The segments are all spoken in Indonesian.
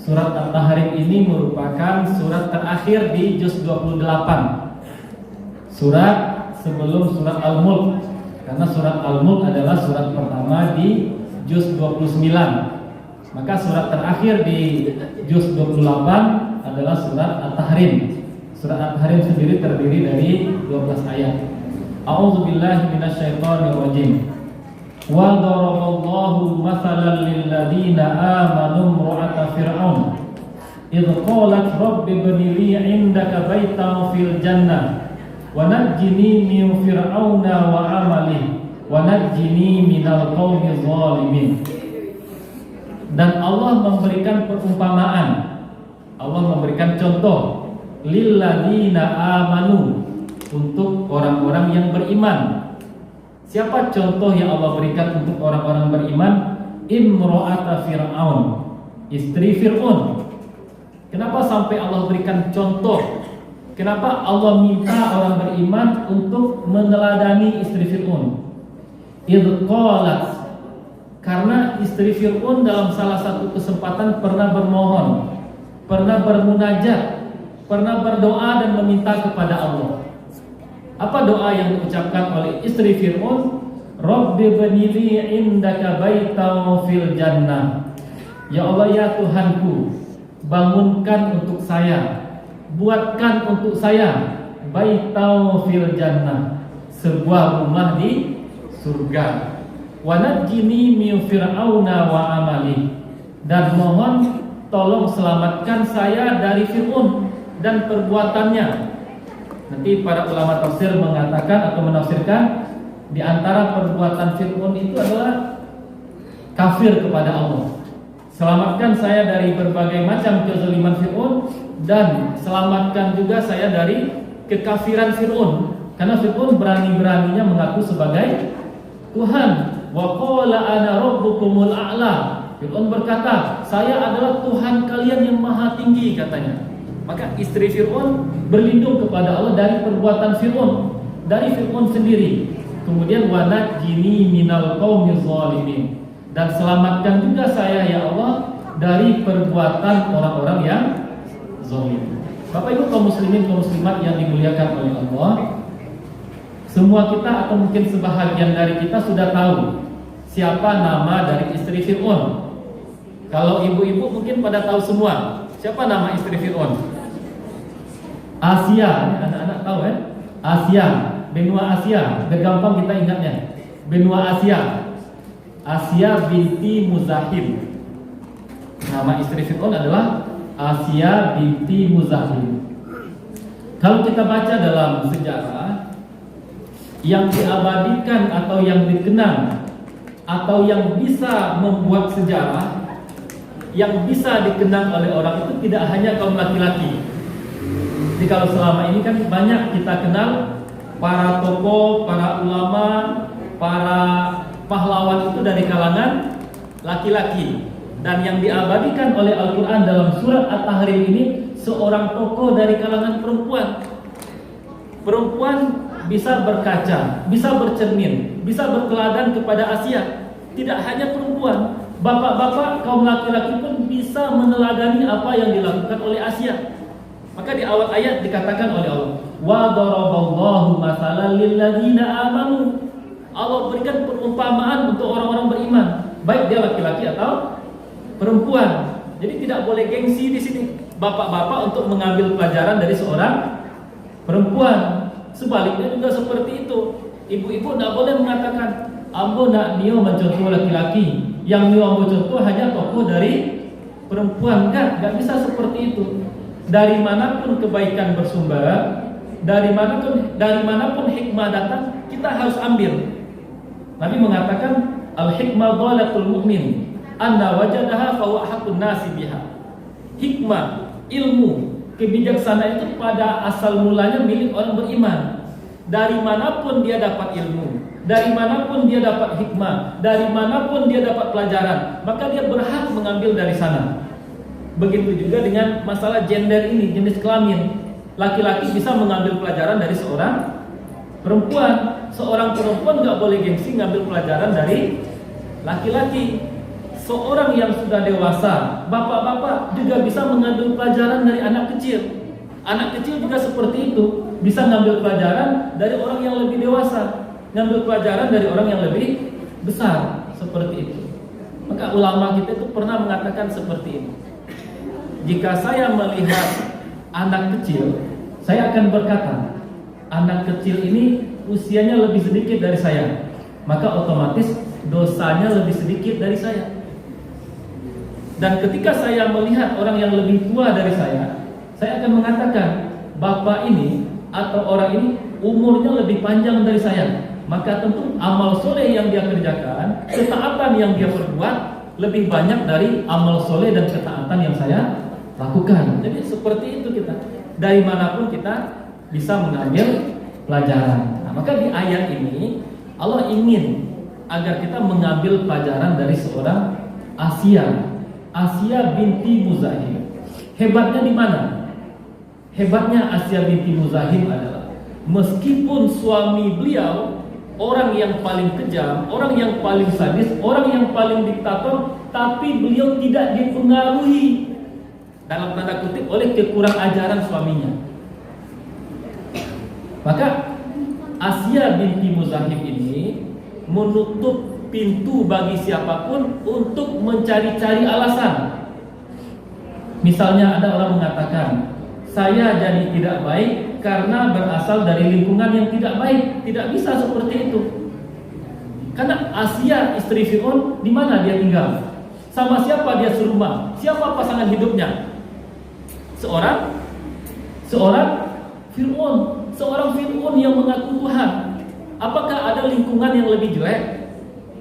Surat At-Tahrim ini merupakan surat terakhir di juz 28. Surat sebelum surat Al-Mulk. Karena surat Al-Mulk adalah surat pertama di juz 29. Maka surat terakhir di juz 28 adalah surat At-Tahrim. Surat At-Tahrim sendiri terdiri dari 12 ayat. A'udzubillahi minasyaitonirrajim. Wa daraballahu mathalan lil ladzina amanu imra'ata fir'aun idh qalat rabbi ibni li 'indaka baitan fil jannah wa najjini min fir'auna wa 'amalihi wa najjini minal qaumidh dhalimin. Dan Allah memberikan perumpamaan, Allah memberikan contoh lil ladzina amanu, untuk orang-orang yang beriman. Siapa contoh yang Allah berikan untuk orang-orang beriman? Imra'ata Fir'aun, istri Fir'aun. Kenapa sampai Allah berikan contoh? Kenapa Allah minta orang beriman untuk meneladani istri Fir'aun? Idh qalat, karena istri Fir'aun dalam salah satu kesempatan pernah bermohon, pernah bermunajat, pernah berdoa dan meminta kepada Allah. Apa doa yang diucapkan oleh istri Fir'aun? Rabbi bnili indaka baitan fil jannah. Ya Allah, ya Tuhanku, bangunkan untuk saya, buatkan untuk saya baitan fil jannah, sebuah rumah di surga. Wa najjini min fir'auna wa amali, dan mohon tolong selamatkan saya dari Fir'aun dan perbuatannya. Nanti para ulama tafsir mengatakan atau menafsirkan di antara perbuatan Fir'aun itu adalah kafir kepada Allah. Selamatkan saya dari berbagai macam kezaliman Fir'aun, dan selamatkan juga saya dari kekafiran Fir'aun, karena Fir'aun berani-beraninya mengaku sebagai Tuhan. Wa qala ana rabbukumul a'la. Fir'aun berkata, saya adalah Tuhan kalian yang maha tinggi, katanya. Maka istri Fir'aun berlindung kepada Allah dari perbuatan Fir'aun, dari Fir'aun sendiri. Kemudian wa najjini minal qaumidh dhalimin, dan selamatkan juga saya ya Allah dari perbuatan orang-orang yang zalim. Bapak Ibu kaum muslimin kaum muslimat yang dimuliakan oleh Allah, semua kita atau mungkin sebahagian dari kita sudah tahu siapa nama dari istri Fir'aun. Kalau ibu-ibu mungkin pada tahu semua. Siapa nama istri Fir'aun? Asia, anak-anak tahu ya? Asia, benua Asia, gampang kita ingatnya. Benua Asia, Asia binti Muzahim. Nama istri Fir'aun adalah Asia binti Muzahim. Kalau kita baca dalam sejarah, yang diabadikan atau yang dikenang atau yang bisa membuat sejarah, yang bisa dikenang oleh orang itu tidak hanya kaum laki-laki. Jadi kalau selama ini kan banyak kita kenal para tokoh, para ulama, para pahlawan itu dari kalangan laki-laki. Dan yang diabadikan oleh Al-Quran dalam surat At-Tahrim ini seorang tokoh dari kalangan perempuan. Perempuan bisa berkaca, bisa bercermin, bisa berteladan kepada Asia. Tidak hanya perempuan, bapak-bapak kaum laki-laki pun bisa meneladani apa yang dilakukan oleh Asia. Maka di awal ayat dikatakan oleh Allah, wa daraballahu mathalan lil ladzina amanu. Allah berikan perumpamaan untuk orang-orang beriman, baik dia laki-laki atau perempuan. Jadi tidak boleh gengsi di sini bapak-bapak untuk mengambil pelajaran dari seorang perempuan. Sebaliknya juga seperti itu. Ibu-ibu tidak boleh mengatakan ambo nak nio mencontoh laki-laki, yang nio ambo contoh hanya tokoh dari perempuan. Enggak bisa seperti itu. Dari manapun kebaikan bersumber, dari manapun hikmah datang, kita harus ambil. Nabi mengatakan al-hikmah dhalatul mu'min, anna wajadaha fa huwa haqqun nasi biha. Hikmah, ilmu, kebijaksanaan itu pada asal mulanya milik orang beriman. Dari manapun dia dapat ilmu, dari manapun dia dapat hikmah, dari manapun dia dapat pelajaran, maka dia berhak mengambil dari sana. Begitu juga dengan masalah gender ini, jenis kelamin. Laki-laki bisa mengambil pelajaran dari seorang perempuan. Seorang perempuan nggak boleh gengsi ngambil pelajaran dari laki-laki. seorang yang sudah dewasa, bapak-bapak juga bisa mengambil pelajaran dari anak kecil. Anak kecil juga seperti itu, bisa mengambil pelajaran dari orang yang lebih dewasa, mengambil pelajaran dari orang yang lebih besar, seperti itu. Maka ulama kita itu pernah mengatakan seperti ini. Jika saya melihat anak kecil, saya akan berkata, anak kecil ini usianya lebih sedikit dari saya, maka otomatis dosanya lebih sedikit dari saya. Dan ketika saya melihat orang yang lebih tua dari saya akan mengatakan, bapak ini atau orang ini umurnya lebih panjang dari saya, maka tentu amal soleh yang dia kerjakan, ketaatan yang dia perbuat lebih banyak dari amal soleh dan ketaatan yang saya lakukan. Jadi seperti itu kita, dari manapun kita bisa mengambil pelajaran. Nah, maka di ayat ini Allah ingin agar kita mengambil pelajaran dari seorang Asiyah binti Muzahim. Hebatnya di mana? Hebatnya Asiyah binti Muzahim adalah meskipun suami beliau orang yang paling kejam, orang yang paling sadis, orang yang paling diktator, tapi beliau tidak dipengaruhi dalam tanda kutip oleh kekurang ajaran suaminya. Maka Asiyah binti Muzahim ini menutup pintu bagi siapapun untuk mencari-cari alasan. Misalnya ada orang mengatakan, saya jadi tidak baik karena berasal dari lingkungan yang tidak baik. Tidak bisa seperti itu. Karena Asiyah istri Fir'aun, di mana dia tinggal? Sama siapa dia serumah? Siapa pasangan hidupnya? Seorang Fir'aun, seorang Fir'aun yang mengaku Tuhan. Apakah ada lingkungan yang lebih jelek?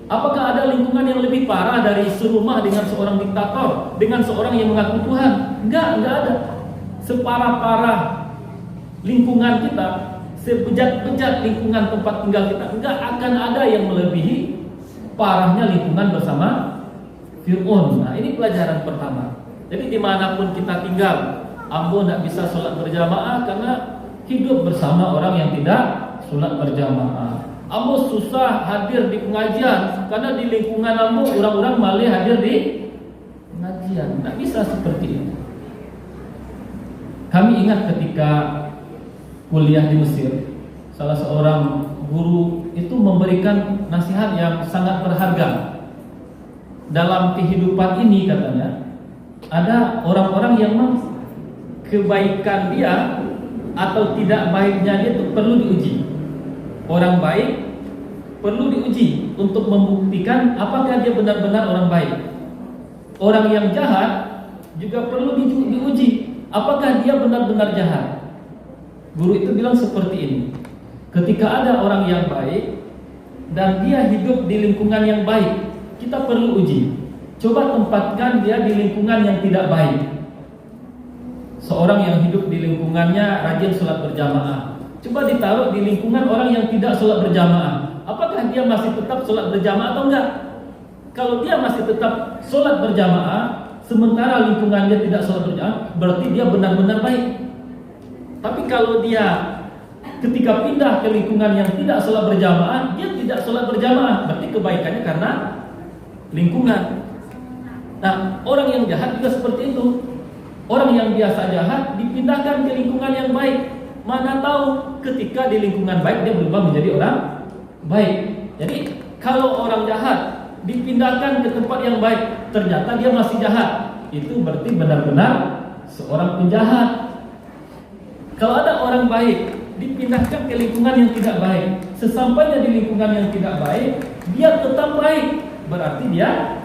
Apakah ada lingkungan yang lebih parah dari serumah dengan seorang diktator, dengan seorang yang mengaku Tuhan? Enggak ada. Separah-parah lingkungan kita, sebejat-bejat lingkungan tempat tinggal kita, enggak akan ada yang melebihi parahnya lingkungan bersama Fir'aun. Nah, ini pelajaran pertama. Jadi dimanapun kita tinggal, ambo tidak bisa sholat berjamaah karena hidup bersama orang yang tidak sholat berjamaah. Ambo susah hadir di pengajian karena di lingkungan ambo orang-orang malah hadir di pengajian. Tidak bisa seperti itu. Kami ingat ketika kuliah di Mesir, salah seorang guru itu memberikan nasihat yang sangat berharga. Dalam kehidupan ini katanya, ada orang-orang yang kebaikan dia atau tidak baiknya dia itu perlu diuji. Orang baik perlu diuji untuk membuktikan apakah dia benar-benar orang baik. Orang yang jahat juga perlu diuji, apakah dia benar-benar jahat. Guru itu bilang seperti ini. Ketika ada orang yang baik dan dia hidup di lingkungan yang baik, kita perlu uji. Coba tempatkan dia di lingkungan yang tidak baik. Seorang yang hidup di lingkungannya rajin sholat berjamaah, coba ditaruh di lingkungan orang yang tidak sholat berjamaah. Apakah dia masih tetap sholat berjamaah atau enggak? Kalau dia masih tetap sholat berjamaah, sementara lingkungannya tidak sholat berjamaah, berarti dia benar-benar baik. Tapi kalau dia ketika pindah ke lingkungan yang tidak sholat berjamaah, dia tidak sholat berjamaah, berarti kebaikannya karena lingkungan. Nah, orang yang jahat juga seperti itu. Orang yang biasa jahat dipindahkan ke lingkungan yang baik. Mana tahu ketika di lingkungan baik dia berubah menjadi orang baik. Jadi kalau orang jahat dipindahkan ke tempat yang baik, ternyata dia masih jahat, itu berarti benar-benar seorang penjahat. Kalau ada orang baik dipindahkan ke lingkungan yang tidak baik, sesampainya di lingkungan yang tidak baik, dia tetap baik, berarti dia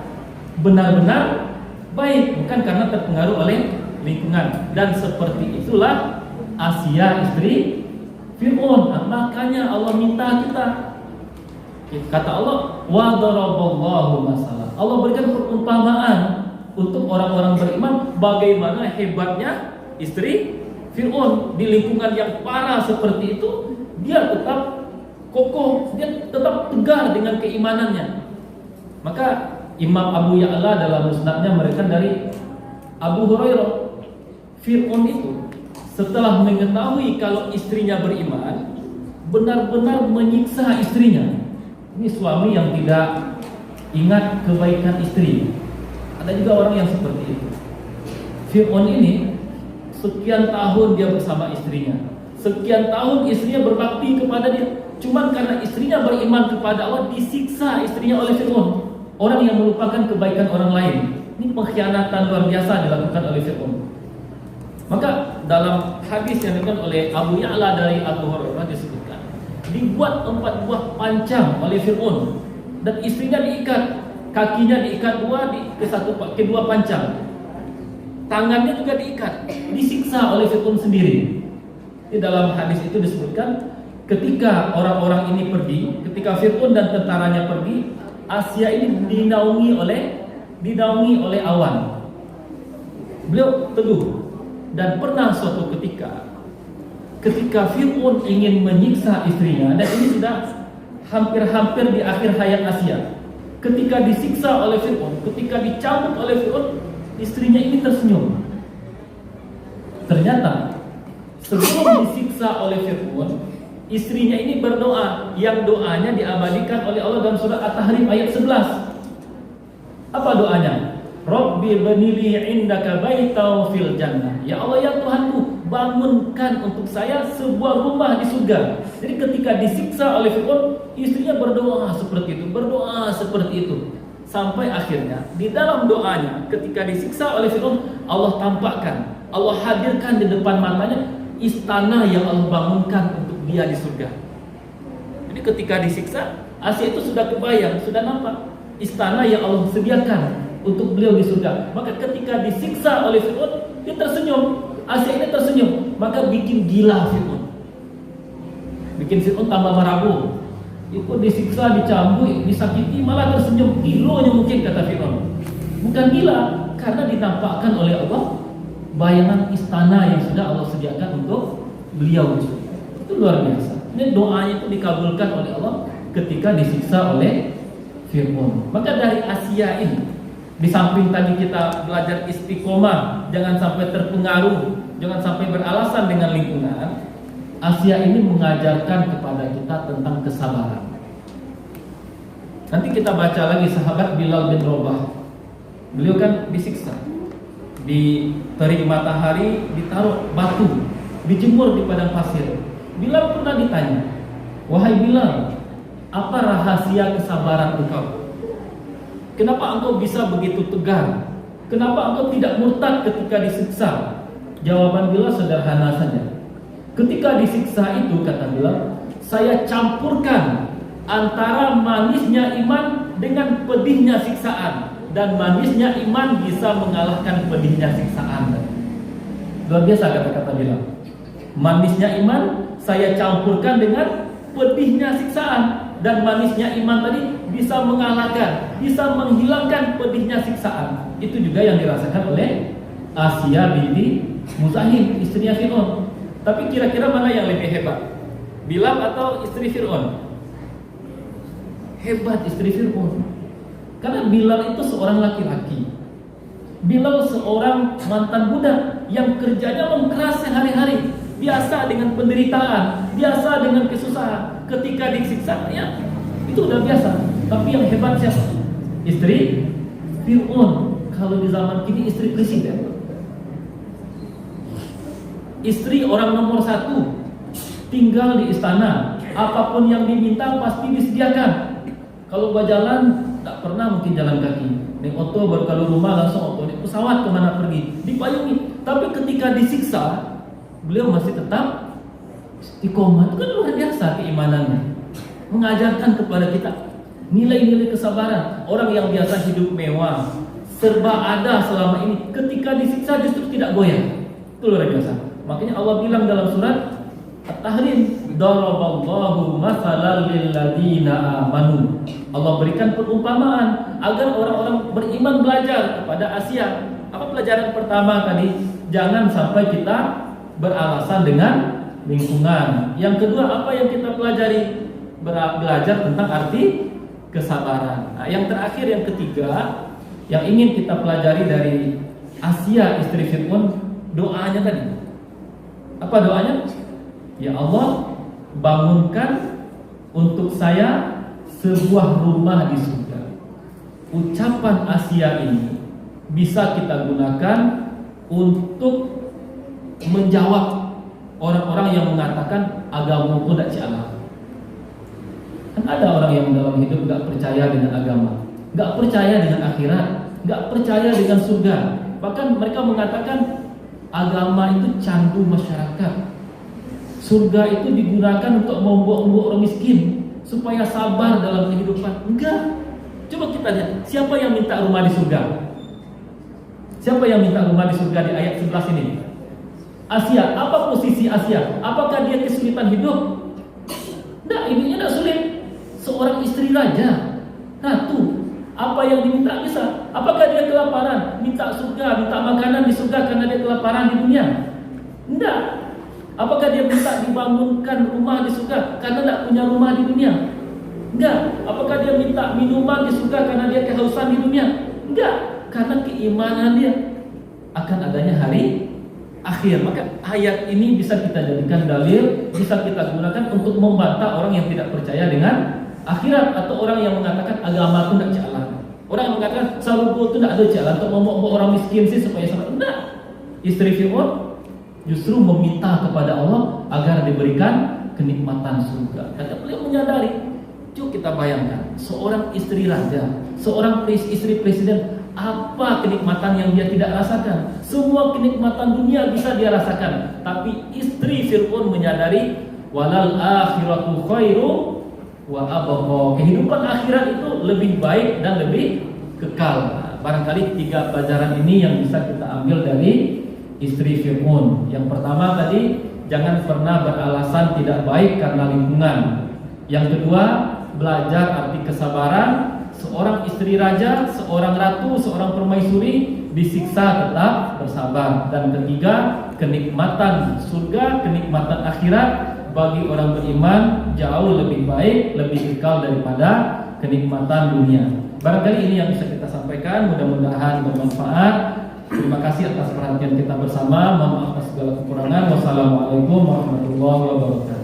benar-benar baik, bukan karena terpengaruh oleh lingkungan. Dan seperti itulah Asiyah istri Fir'aun. Nah, makanya Allah minta kita, kata Allah, wa daraballahu masalah. Allah berikan perumpamaan untuk orang-orang beriman bagaimana hebatnya istri Fir'aun. Di lingkungan yang parah seperti itu, dia tetap kokoh, dia tetap tegar dengan keimanannya. Maka Imam Abu Ya'la dalam musnadnya meriwayatkan dari Abu Hurairah, Fir'aun itu setelah mengetahui kalau istrinya beriman, benar-benar menyiksa istrinya. Ini suami yang tidak ingat kebaikan istri, Ada juga orang yang seperti itu. Fir'aun ini sekian tahun dia bersama istrinya, sekian tahun istrinya berbakti kepada dia. Cuman karena istrinya beriman kepada Allah, disiksa istrinya oleh Fir'aun, orang yang melupakan kebaikan orang lain. Ini pengkhianatan luar biasa dilakukan oleh Fir'aun. Maka dalam hadis yang dikatakan oleh Abu Ya'la dari Abu Hurairah disebutkan, dibuat 4 buah pancang oleh Fir'aun dan istrinya diikat, kakinya diikat kedua pancang, tangannya juga diikat, disiksa oleh Fir'aun sendiri. Di dalam hadis itu disebutkan, ketika orang-orang ini pergi, ketika Fir'aun dan tentaranya pergi, Asia ini dinaungi oleh awan. Beliau teduh. Dan pernah suatu ketika Fir'aun ingin menyiksa istrinya, dan ini sudah hampir-hampir di akhir hayat Asia. Ketika disiksa oleh Fir'aun, ketika dicambuk oleh Fir'aun, istrinya ini tersenyum. Ternyata sebelum disiksa oleh Fir'aun, istrinya ini berdoa, yang doanya diabadikan oleh Allah dalam surah At-Tahrim ayat 11. Apa doanya? Rabbi banili indaka baitau fil jannah. Ya Allah, ya Tuhanku, bangunkan untuk saya sebuah rumah di surga. Jadi ketika disiksa oleh Fir'aun, istrinya berdoa seperti itu. Sampai akhirnya di dalam doanya, ketika disiksa oleh Fir'aun, Allah tampakkan, Allah hadirkan di depan matanya istana yang Allah bangunkan untuk dia di surga. Jadi ketika disiksa, Asia itu sudah kebayang, sudah nampak istana yang Allah sediakan untuk beliau di surga. Maka ketika disiksa oleh Fir'aun, dia tersenyum, Asia ini tersenyum. Maka bikin gila Fir'aun, bikin Fir'aun tambah merabu. Itu disiksa, dicambuk, disakiti, malah tersenyum. Gilonya mungkin, kata Fir'aun. Bukan gila, karena ditampakkan oleh Allah bayangan istana yang sudah Allah sediakan untuk beliau di surga. Itu luar biasa. Ini doanya itu dikabulkan oleh Allah ketika disiksa oleh Fir'aun. Maka dari Asia ini, di samping tadi kita belajar istiqomah, jangan sampai terpengaruh, jangan sampai beralasan dengan lingkungan, Asia ini mengajarkan kepada kita tentang kesabaran. Nanti kita baca lagi sahabat Bilal bin Rabah. Beliau kan disiksa, di terik matahari, ditaruh batu, dijemur di padang pasir. Bilal pernah ditanya, wahai Bilal, apa rahasia kesabaran engkau? Kenapa engkau bisa begitu tegar? Kenapa engkau tidak murtad ketika disiksa? Jawaban Bilal sederhana saja. Ketika disiksa itu, kata Bilal, saya campurkan antara manisnya iman dengan pedihnya siksaan, dan manisnya iman bisa mengalahkan pedihnya siksaan. Luar biasa kata-kata Bilal. Manisnya iman saya campurkan dengan pedihnya siksaan, dan manisnya iman tadi bisa mengalahkan, bisa menghilangkan pedihnya siksaan. Itu juga yang dirasakan oleh Asia binti Muzahim, istrinya Fir'aun. Tapi kira-kira mana yang lebih hebat? Bilal atau istri Fir'aun? Hebat istri Fir'aun. Karena Bilal itu seorang laki-laki. Bilal seorang mantan budak yang kerjanya mengeras sehari-hari, biasa dengan penderitaan, biasa dengan kesusahan. Ketika disiksa, ya itu udah biasa. Tapi yang hebat siapa? Istri Fir'aun. Kalau di zaman kini istri presiden, istri orang nomor 1, tinggal di istana, apapun yang diminta pasti disediakan. Kalau jalan, tak pernah mungkin jalan kaki, naik oto, baru kalau rumah langsung oto, naik pesawat kemana pergi, dipayungi. Tapi ketika disiksa, beliau masih tetap istiqomah. Itu kan luar biasa keimanannya, mengajarkan kepada kita nilai-nilai kesabaran. Orang yang biasa hidup mewah, serba ada selama ini, ketika disiksa justru tidak goyah. Itu luar biasa. Makanya Allah bilang dalam surat At-Tahrim, daraballahu mathalan lil ladzina amanu. Allah berikan perumpamaan agar orang-orang beriman belajar kepada Asia. Apa pelajaran pertama tadi? Jangan sampai kita beralasan dengan lingkungan. Yang kedua, apa yang kita pelajari? Belajar tentang arti kesabaran. Nah, yang terakhir, yang ketiga, yang ingin kita pelajari dari Asia istri Fir'aun, doanya tadi. Apa doanya? Ya Allah, bangunkan untuk saya sebuah rumah di surga. Ucapan Asia ini bisa kita gunakan untuk menjawab orang-orang yang mengatakan agama itu tidak cialah. Kan ada orang yang dalam hidup gak percaya dengan agama, gak percaya dengan akhirat, gak percaya dengan surga. Bahkan mereka mengatakan agama itu candu masyarakat, surga itu digunakan untuk membuat orang miskin supaya sabar dalam kehidupan. Enggak. Coba kita lihat, siapa yang minta rumah di surga? Siapa yang minta rumah di surga di ayat 11 ini? Asia. Apa posisi Asia? Apakah dia kesulitan hidup? Enggak, hidupnya tidak sulit. Seorang istri raja, ratu, apa yang diminta bisa. Apakah dia kelaparan? Minta surga, minta makanan di surga karena dia kelaparan di dunia? Enggak. Apakah dia minta dibangunkan rumah di surga karena tidak punya rumah di dunia? Enggak. Apakah dia minta minuman di surga karena dia kehausan di dunia? Enggak. Karena keimanan dia akan adanya hari akhir. Maka ayat ini bisa kita jadikan dalil, bisa kita gunakan untuk membantah orang yang tidak percaya dengan akhirat, atau orang yang mengatakan agama itu tidak jalan. Orang yang mengatakan salubu itu tidak ada jalan untuk membuat orang miskin sih supaya selamat. Tidak. Istri Fir'aun justru meminta kepada Allah agar diberikan kenikmatan surga. Kata beliau menyadari. Coba kita bayangkan, seorang istri raja, seorang istri presiden, apa kenikmatan yang dia tidak rasakan? Semua kenikmatan dunia bisa dia rasakan, tapi istri Fir'aun menyadari walal akhiratu khairu wa abqa. Kehidupan akhirat itu lebih baik dan lebih kekal. Nah, barangkali 3 pelajaran ini yang bisa kita ambil dari istri Fir'aun. Yang pertama tadi, jangan pernah beralasan tidak baik karena lingkungan. Yang kedua, belajar arti kesabaran. Seorang istri raja, seorang ratu, seorang permaisuri disiksa tetap bersabar. Dan ketiga, kenikmatan surga, kenikmatan akhirat bagi orang beriman jauh lebih baik, lebih kekal daripada kenikmatan dunia. Barangkali ini yang bisa kita sampaikan, mudah-mudahan bermanfaat. Terima kasih atas perhatian kita bersama. Mohon maaf atas segala kekurangan. Wassalamualaikum warahmatullahi wabarakatuh.